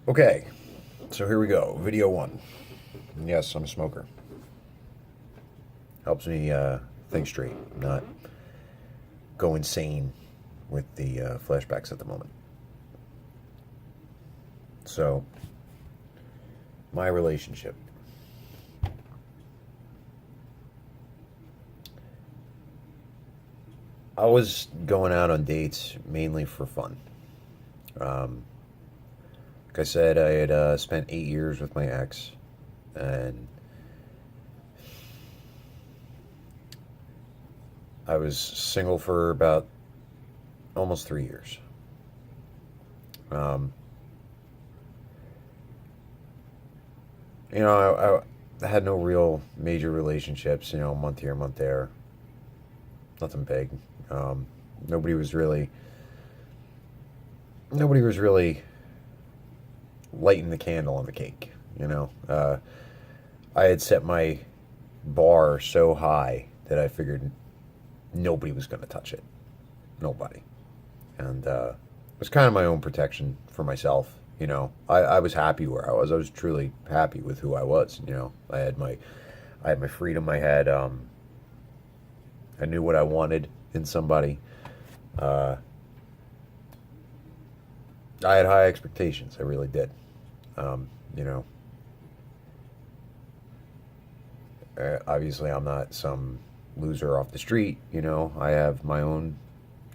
Okay, so here we go. Video one. Yes, I'm a smoker. Helps me think straight, not go insane with the flashbacks at the moment. So, my relationship. I was going out on dates mainly for fun. Like I said, I had spent 8 years with my ex, and I was single for about almost 3 years. Um, I had no real major relationships, a month here, a month there. Nothing big. Um, nobody was really, nobody was really lighting the candle on the cake. I had set my bar so high that I figured nobody was going to touch it. Nobody. And it was kind of my own protection for myself. I was happy where I was. I was truly happy with who I was. I had my freedom. I knew what I wanted in somebody. Uh, I had high expectations. I really did. Um, you know, Obviously, I'm not some loser off the street. I have my own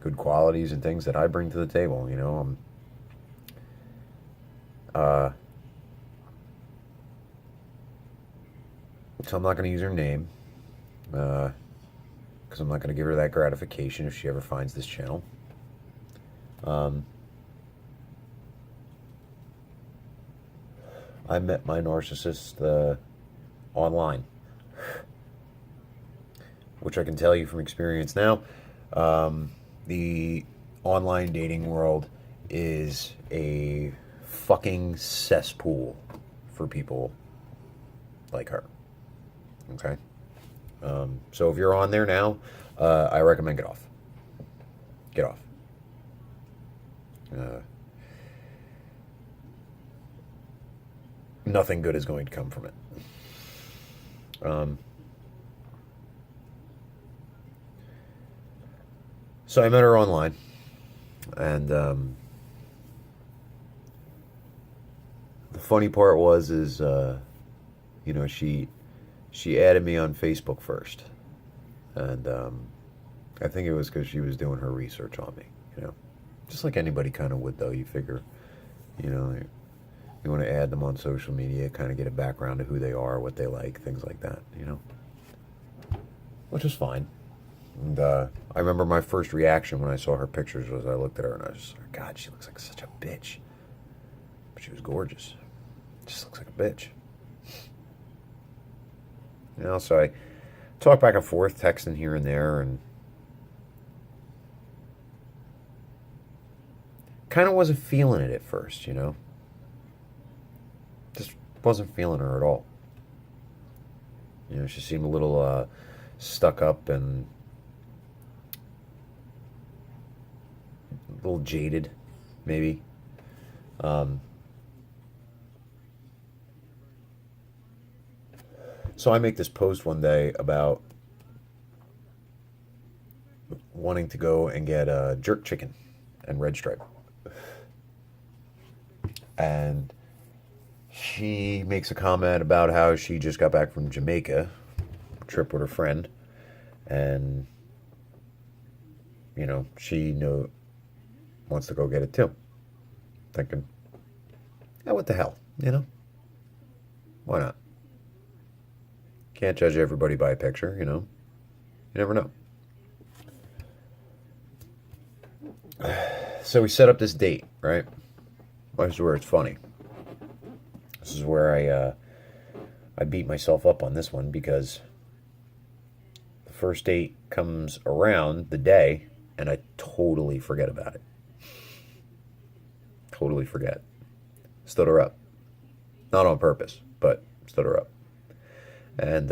good qualities and things that I bring to the table. Uh, so I'm not going to use her name because I'm not going to give her that gratification if she ever finds this channel. Um, I met my narcissist online, which I can tell you from experience now. The online dating world is a fucking cesspool for people like her. Okay? So if you're on there now, I recommend get off. Get off. Uh, Nothing good is going to come from it. So I met her online, and the funny part is she added me on Facebook first, and I think it was because she was doing her research on me. Just like anybody kind of would, though. You figure, you know, you want to add them on social media, kind of get a background of who they are, what they like, things like that. Which is fine. And I remember my first reaction when I saw her pictures was I looked at her and I was just like, God, she looks like such a bitch. But she was gorgeous. Just looks like a bitch. So I talked back and forth, texting here and there, and kind of wasn't feeling it at first. Just wasn't feeling her at all. She seemed a little stuck up and a little jaded, maybe. So I make this post one day about wanting to go and get a jerk chicken and red stripe. And she makes a comment about how she just got back from Jamaica, trip with her friend, and she wants to go get it too. Thinking, yeah, what the hell, Why not? Can't judge everybody by a picture, You never know. So we set up this date, right? This is where it's funny. This is where I beat myself up on this one because the first date comes around the day and I totally forget about it. Totally forget. Stood her up. Not on purpose, but stood her up. And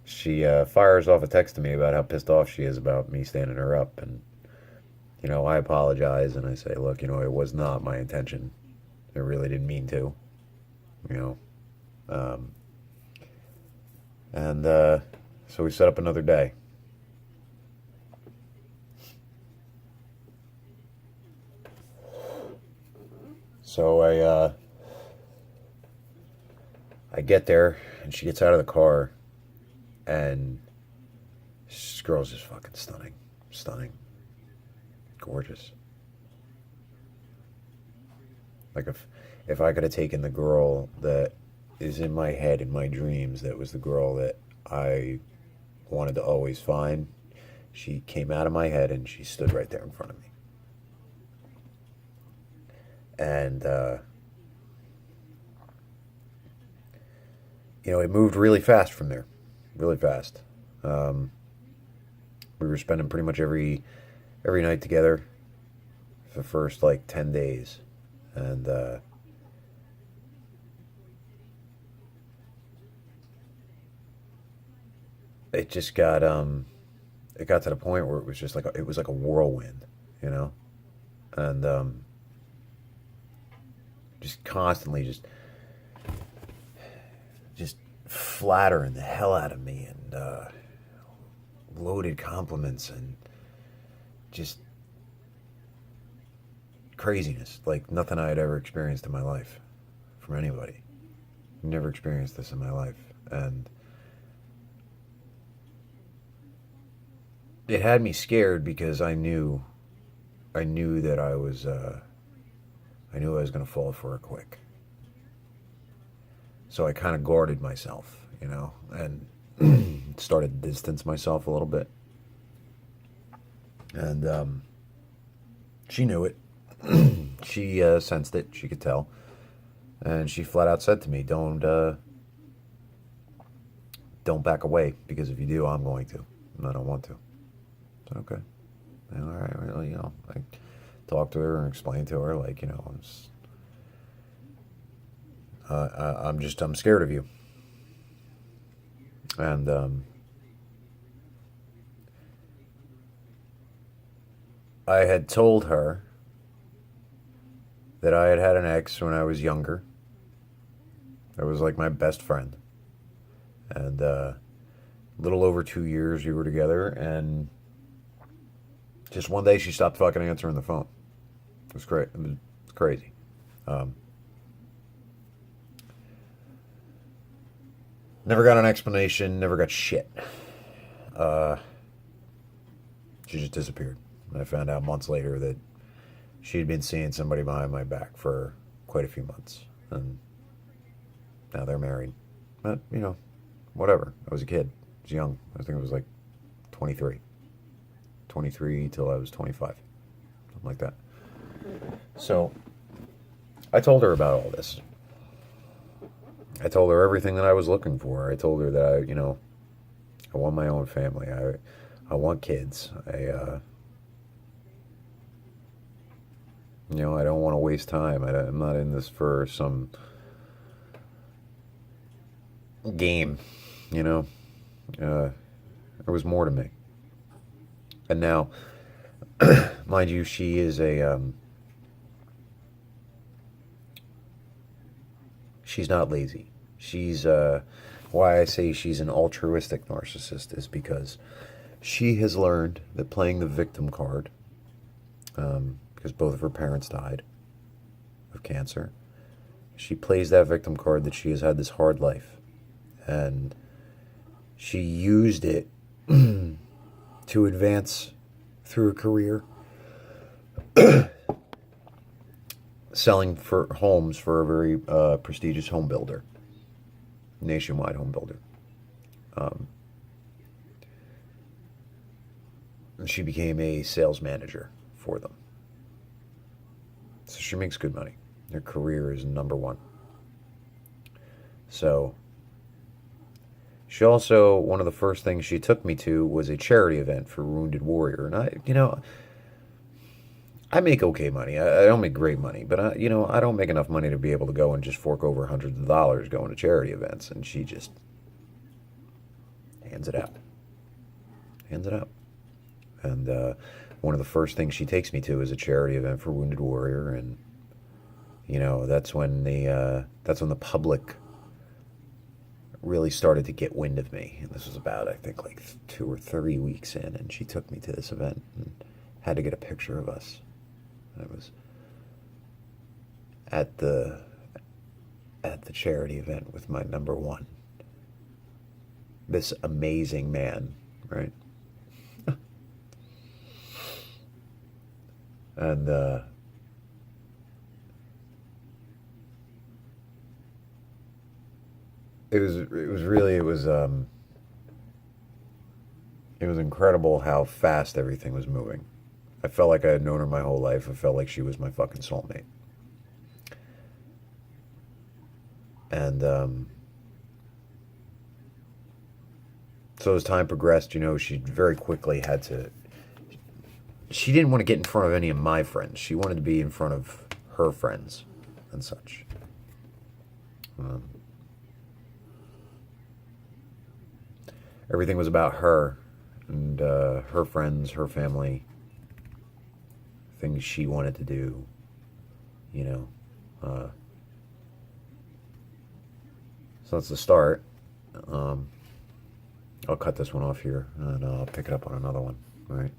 she fires off a text to me about how pissed off she is about me standing her up. And I apologize and I say, look, it was not my intention. I really didn't mean to, you know. Um, and so we set up another day. So I get there and she gets out of the car and this girl's just fucking stunning. Stunning. Gorgeous. Like if I could have taken the girl that is in my head, in my dreams, that was the girl that I wanted to always find, she came out of my head and she stood right there in front of me. And, it moved really fast from there. Really fast. We were spending pretty much every night together for the first, 10 days. And, it just got, it got to the point where it was just it was like a whirlwind, And, just constantly just flattering the hell out of me and loaded compliments and just craziness like nothing I had ever experienced in my life from anybody. Never experienced this in my life, and it had me scared because I knew that I knew I was going to fall for her quick. So I kind of guarded myself, and started to distance myself a little bit. And she knew it. She sensed it. She could tell. And she flat out said to me, don't back away, because if you do, I'm going to. And I don't want to. I said, okay. And, all right, well, I talked to her and explained to her, I'm scared of you. And I had told her that I had had an ex when I was younger. That was like my best friend. And a little over 2 years we were together, and just one day she stopped fucking answering the phone. It was great. It was crazy. Never got an explanation, never got shit. She just disappeared. And I found out months later that she'd been seeing somebody behind my back for quite a few months. And now they're married. But, whatever. I was a kid. I was young. I think it was 23. 23 till I was 25. Something like that. So, I told her about all this. I told her everything that I was looking for. I told her that I want my own family. I want kids. I don't want to waste time. I'm not in this for some game, There was more to me. And now, mind you, she is she's not lazy. She's, why I say she's an altruistic narcissist is because she has learned that playing the victim card, because both of her parents died of cancer, she plays that victim card that she has had this hard life. And she used it to advance through a career selling for homes for a very prestigious home builder, nationwide home builder. And she became a sales manager for them. So she makes good money. Her career is number one. So she also, one of the first things she took me to was a charity event for Wounded Warrior. And I make okay money. I don't make great money, but I don't make enough money to be able to go and just fork over hundreds of dollars going to charity events. And she just hands it out. Hands it out. And one of the first things she takes me to is a charity event for Wounded Warrior, and that's when the public really started to get wind of me. And this was about, I think, like 2 or 3 weeks in, and she took me to this event and had to get a picture of us. I was at the charity event with my number one, this amazing man, right? And it was incredible how fast everything was moving. I felt like I had known her my whole life. I felt like she was my fucking soulmate. And so as time progressed, she very quickly had to. She didn't want to get in front of any of my friends. She wanted to be in front of her friends and such. Everything was about her and her friends, her family, things she wanted to do, So that's the start. I'll cut this one off here, and I'll pick it up on another one. All right.